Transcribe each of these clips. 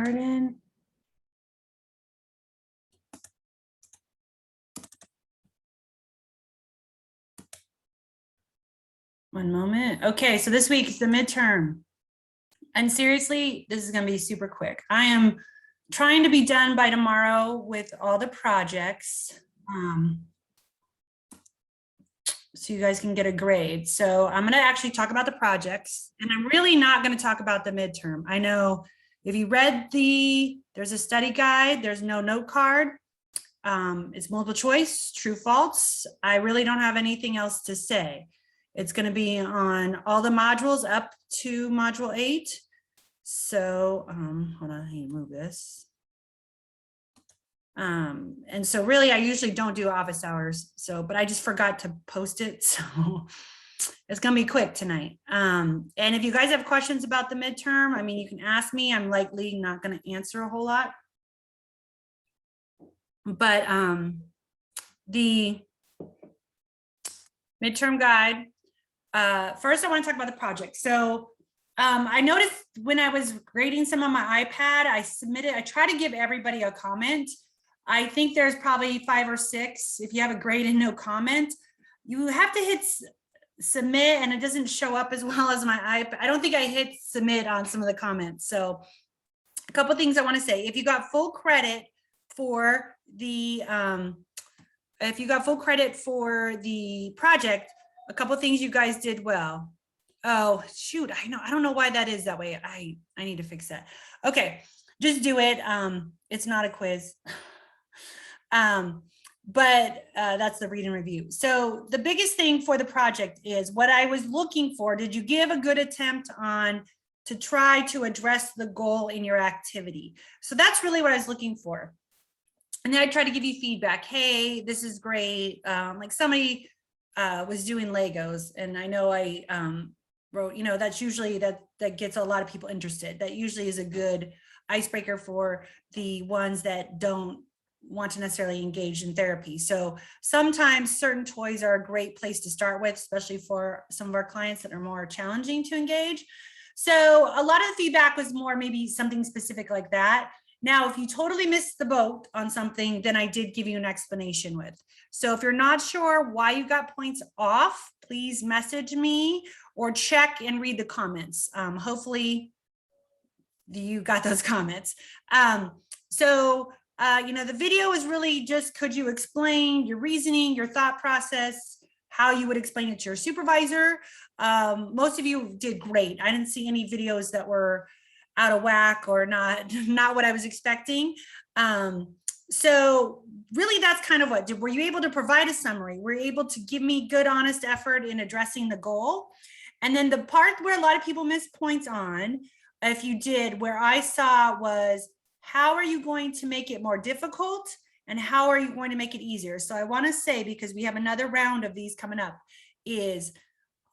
started. One moment. Okay, so this week is the midterm. And seriously, this is going to be super quick. I am trying to be done by tomorrow with all the projects. So you guys can get a grade. So I'm going to actually talk about the projects, and I'm really not going to talk about the midterm. I know if you read there's a study guide, there's no note card. It's multiple choice, true, false. I really don't have anything else to say. It's going to be on all the modules up to module 8. So hold on, I need to move this. And so really, I usually don't do office hours. So, but I just forgot to post it. So it's going to be quick tonight. And if you guys have questions about the midterm, I mean, you can ask me. I'm likely not going to answer a whole lot. But the midterm guide, first I want to talk about the project. So I noticed when I was grading some on my iPad, I try to give everybody a comment. I think there's probably 5 or 6. If you have a grade and no comment, you have to hit submit, and it doesn't show up as well as my iPad. I don't think I hit submit on some of the comments. So a couple of things I want to say. If you got full credit for the project, a couple of things you guys did well. Oh shoot, I don't know why that is that way. I need to fix that. Okay, just do it. It's not a quiz. But that's the read and review. So the biggest thing for the project is what I was looking for. Did you give a good attempt to try to address the goal in your activity? So that's really what I was looking for. And then I try to give you feedback. Hey, this is great. Like somebody was doing Legos, and I know I wrote, that's usually that gets a lot of people interested. That usually is a good icebreaker for the ones that don't want to necessarily engage in therapy. So sometimes certain toys are a great place to start with, especially for some of our clients that are more challenging to engage. So a lot of the feedback was more maybe something specific like that. Now, if you totally missed the boat on something, then I did give you an explanation with. So if you're not sure why you got points off, please message me or check and read the comments. Hopefully you got those comments. The video is really just, could you explain your reasoning, your thought process, how you would explain it to your supervisor? Most of you did great. I didn't see any videos that were out of whack or not what I was expecting. So really that's kind of were you able to provide a summary? Were you able to give me good, honest effort in addressing the goal? And then the part where a lot of people miss points on, if you did, where I saw was, how are you going to make it more difficult? And how are you going to make it easier? So I want to say, because we have another round of these coming up, is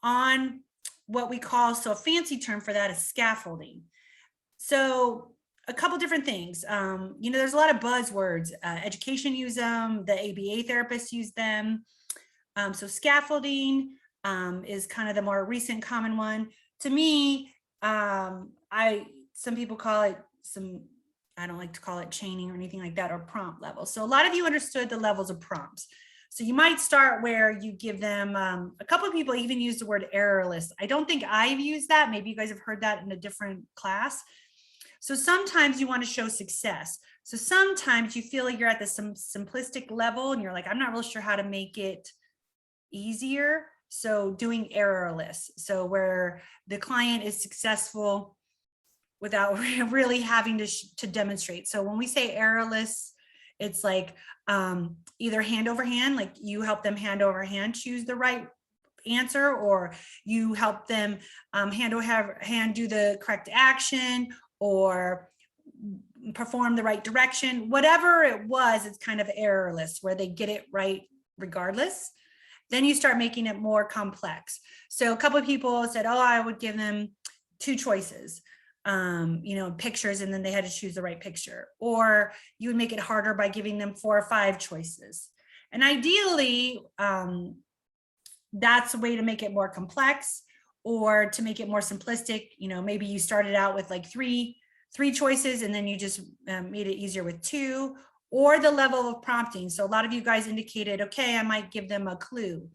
on what we call, so a fancy term for that is scaffolding. So a couple different things, there's a lot of buzzwords, education use them, the ABA therapists use them. So scaffolding is kind of the more recent common one. To me, some people call it I don't like to call it chaining or anything like that, or prompt levels. So a lot of you understood the levels of prompts. So you might start where you give them, a couple of people even use the word errorless. I don't think I've used that. Maybe you guys have heard that in a different class. So sometimes you want to show success. So sometimes you feel like you're at the simplistic level and you're like, I'm not really sure how to make it easier. So doing errorless. So where the client is successful without really having to demonstrate. So when we say errorless, it's like either hand over hand, like you help them hand over hand choose the right answer, or you help them hand over hand do the correct action, or perform the right direction. Whatever it was, it's kind of errorless, where they get it right regardless. Then you start making it more complex. So a couple of people said, oh, I would give them 2 choices, pictures, and then they had to choose the right picture. Or you would make it harder by giving them 4 or 5 choices. And ideally, that's a way to make it more complex, or to make it more simplistic. Maybe you started out with like three 3 choices and then you just made it easier with 2, or the level of prompting. So a lot of you guys indicated, okay, I might give them a clue.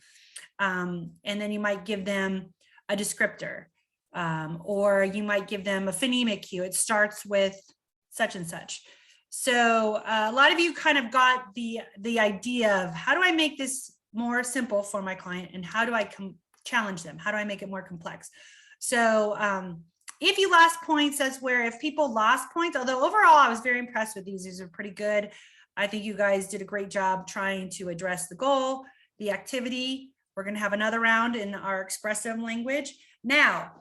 And then you might give them a descriptor, or you might give them a phonemic cue. It starts with such and such. So a lot of you kind of got the idea of how do I make this more simple for my client, and how do I challenge them? How do I make it more complex? So if you lost points, that's where if people lost points, although overall I was very impressed with these. These are pretty good. I think you guys did a great job trying to address the goal, the activity. We're going to have another round in our expressive language. Now,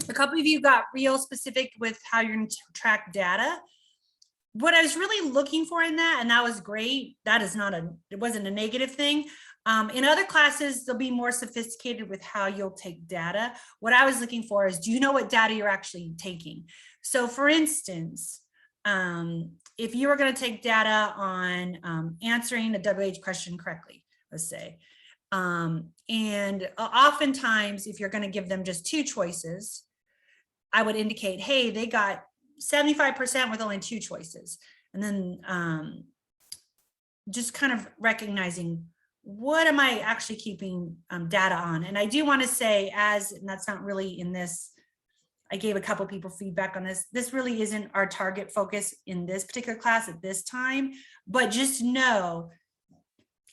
a couple of you got real specific with how you're going to track data. What I was really looking for in that, and that was great. That is not it wasn't a negative thing. In other classes, they'll be more sophisticated with how you'll take data. What I was looking for is, do you know what data you're actually taking? So for instance, if you were going to take data on answering a WH question correctly, let's say, and oftentimes if you're going to give them just 2 choices, I would indicate, hey, they got 75% with only 2 choices. And then just kind of recognizing, what am I actually keeping data on? And I do want to say, and that's not really in this, I gave a couple of people feedback on this. This really isn't our target focus in this particular class at this time, but just know,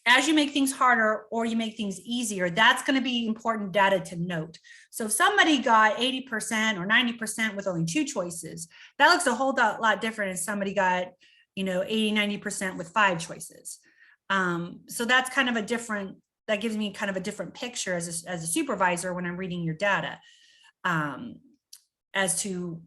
as you make things harder or you make things easier, that's going to be important data to note. So if somebody got 80% or 90% with only 2 choices, that looks a whole lot different as somebody got, 80, 90% with 5 choices. So that's kind of that gives me kind of a different picture as a supervisor when I'm reading your data, as to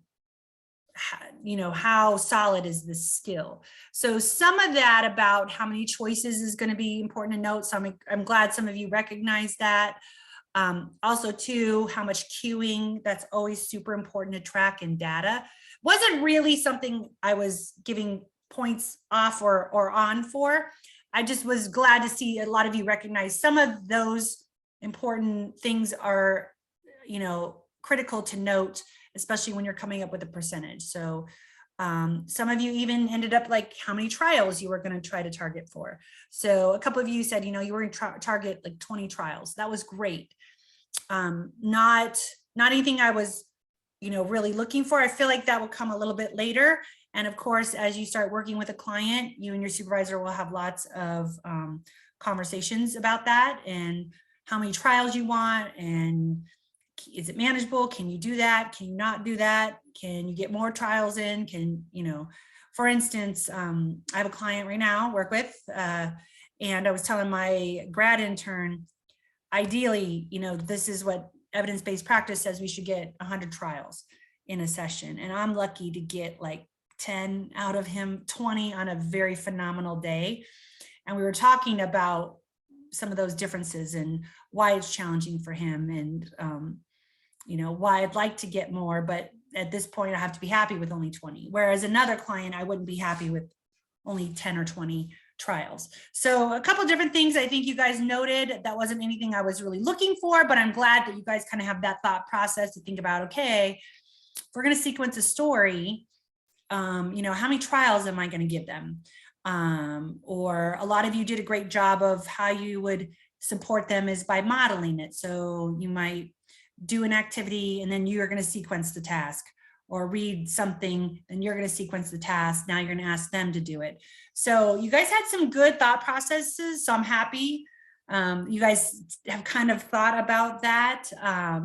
how solid is this skill. So some of that about how many choices is going to be important to note. So I'm glad some of you recognize that. Also too, how much queuing, that's always super important to track in data. Wasn't really something I was giving points off or on for. I just was glad to see a lot of you recognize some of those important things are, critical to note, especially when you're coming up with a percentage. So some of you even ended up like how many trials you were going to try to target for. So a couple of you said, you were going to target like 20 trials. That was great. Not anything I was, really looking for. I feel like that will come a little bit later. And of course, as you start working with a client, you and your supervisor will have lots of conversations about that and how many trials you want, and is it manageable? Can you do that? Can you not do that? Can you get more trials in? For instance, I have a client right now I work with, and I was telling my grad intern, ideally, this is what evidence-based practice says, we should get 100 trials in a session. And I'm lucky to get like 10 out of him, 20 on a very phenomenal day. And we were talking about some of those differences and why it's challenging for him, and why I'd like to get more, but at this point I have to be happy with only 20. Whereas another client, I wouldn't be happy with only 10 or 20 trials. So a couple of different things I think you guys noted. That wasn't anything I was really looking for, but I'm glad that you guys kind of have that thought process to think about, okay, if we're going to sequence a story, how many trials am I going to give them? Or a lot of you did a great job of how you would support them is by modeling it. So you might do an activity and then you're going to sequence the task, or read something and you're going to sequence the task. Now you're going to ask them to do it. So you guys had some good thought processes. So I'm happy you guys have kind of thought about that.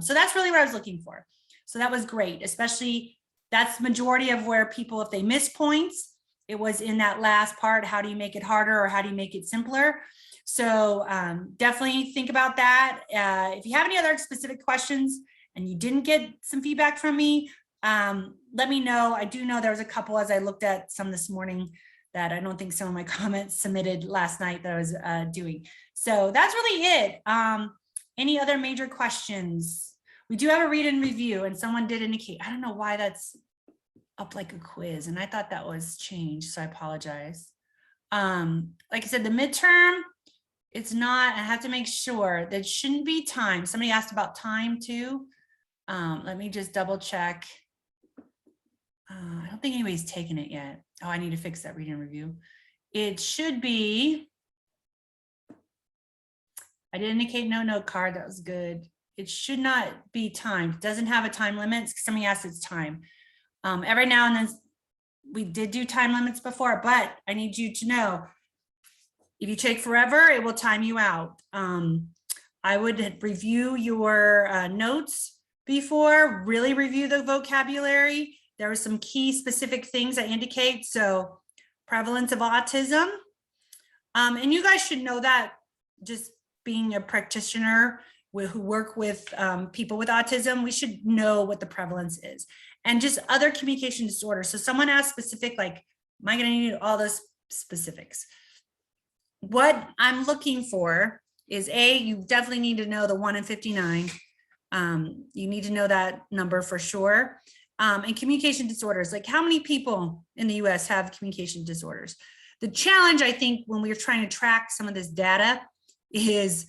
So that's really what I was looking for. So that was great, especially that's majority of where people, if they miss points, it was in that last part. How do you make it harder, or how do you make it simpler? So definitely think about that. If you have any other specific questions and you didn't get some feedback from me, let me know. I do know there was a couple, as I looked at some this morning, that I don't think some of my comments submitted last night that I was doing. So that's really it. Any other major questions? We do have a read and review, and someone did indicate, I don't know why that's up like a quiz, and I thought that was changed, so I apologize. Like I said, the midterm, it's not, I have to make sure that shouldn't be time. Somebody asked about time too. Let me just double check. I don't think anybody's taken it yet. Oh, I need to fix that reading review. It should be, I did indicate no note card. That was good. It should not be timed. It doesn't have a time limit. Somebody asked it's time. Every now and then we did do time limits before, but I need you to know, if you take forever, it will time you out. I would review your notes before, really review the vocabulary. There are some key specific things I indicate. So prevalence of autism. And you guys should know that, just being a practitioner who work with people with autism, we should know what the prevalence is. And just other communication disorders. So someone asked specific, like, am I going to need all those specifics? What I'm looking for is you definitely need to know the 1 in 59. You need to know that number for sure. And communication disorders, like how many people in the US have communication disorders? The challenge, I think, when we're trying to track some of this data is,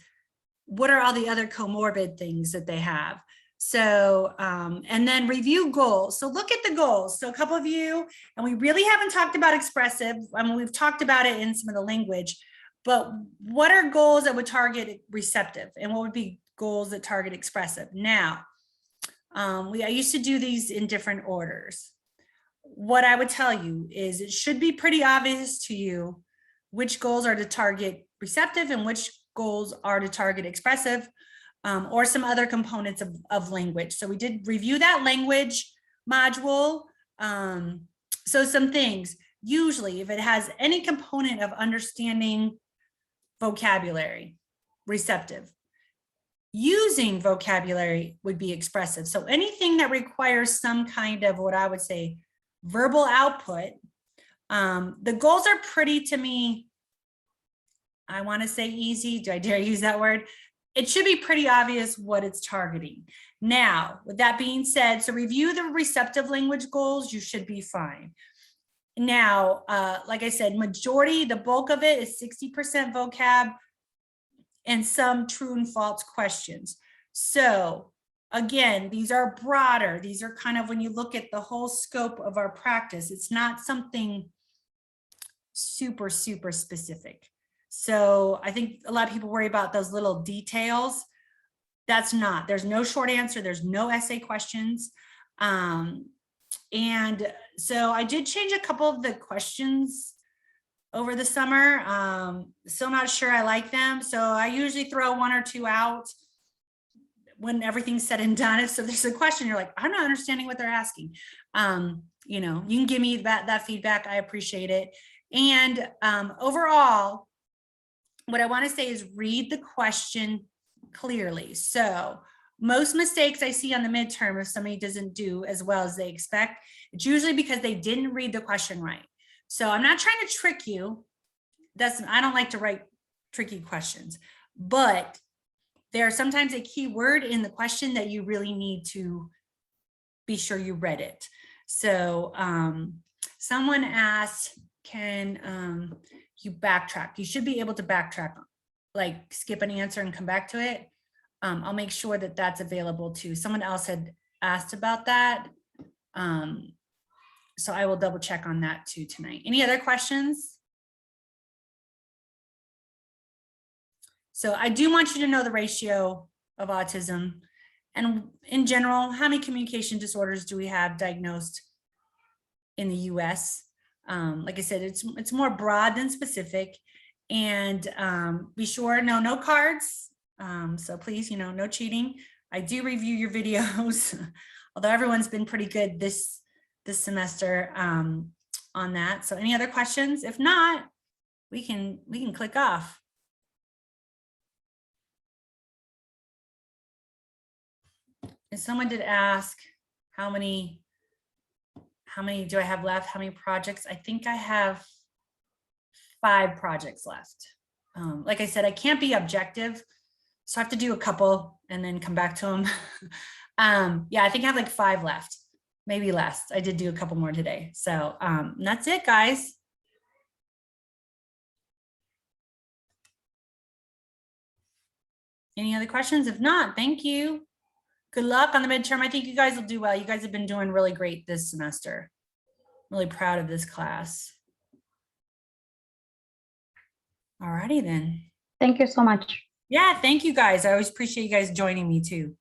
what are all the other comorbid things that they have? So, and then review goals. So look at the goals. So a couple of you, and we really haven't talked about expressive. I mean, we've talked about it in some of the language, but what are goals that would target receptive, and what would be goals that target expressive? Now, I used to do these in different orders. What I would tell you is it should be pretty obvious to you which goals are to target receptive and which goals are to target expressive, or some other components of language. So we did review that language module. So some things, usually if it has any component of understanding vocabulary, receptive. Using vocabulary would be expressive. So anything that requires some kind of, what I would say, verbal output, the goals are pretty, to me, I want to say easy. Do I dare use that word? It should be pretty obvious what it's targeting. Now, with that being said, so review the receptive language goals, you should be fine. Now, like I said, majority, the bulk of it is 60% vocab and some true and false questions. So again, these are broader. These are kind of, when you look at the whole scope of our practice, it's not something super, super specific. So I think a lot of people worry about those little details. That's not, there's no short answer. There's no essay questions. And so I did change a couple of the questions over the summer. Still not sure I like them. So I usually throw 1 or 2 out when everything's said and done. So there's a question, you're like, I'm not understanding what they're asking. You know, you can give me that feedback. I appreciate it. And overall, what I want to say is read the question clearly. So most mistakes I see on the midterm, if somebody doesn't do as well as they expect, it's usually because they didn't read the question right. So I'm not trying to trick you. I don't like to write tricky questions, but there's sometimes a key word in the question that you really need to be sure you read it. So someone asked, can you backtrack? You should be able to backtrack, like skip an answer and come back to it. I'll make sure that that's available too. Someone else had asked about that. So I will double check on that too tonight. Any other questions? So I do want you to know the ratio of autism, and in general, how many communication disorders do we have diagnosed in the US? Like I said, it's more broad than specific, and be sure, no cards. So please, no cheating. I do review your videos, although everyone's been pretty good this semester on that. So any other questions? If not, we can click off. And someone did ask, how many do I have left? How many projects? I think I have 5 projects left. Like I said, I can't be objective, so I have to do a couple and then come back to them. Yeah, I think I have like 5 left, maybe less. I did do a couple more today. So that's it, guys. Any other questions? If not, thank you. Good luck on the midterm. I think you guys will do well. You guys have been doing really great this semester. Really proud of this class. All righty then. Thank you so much. Yeah, thank you guys. I always appreciate you guys joining me too.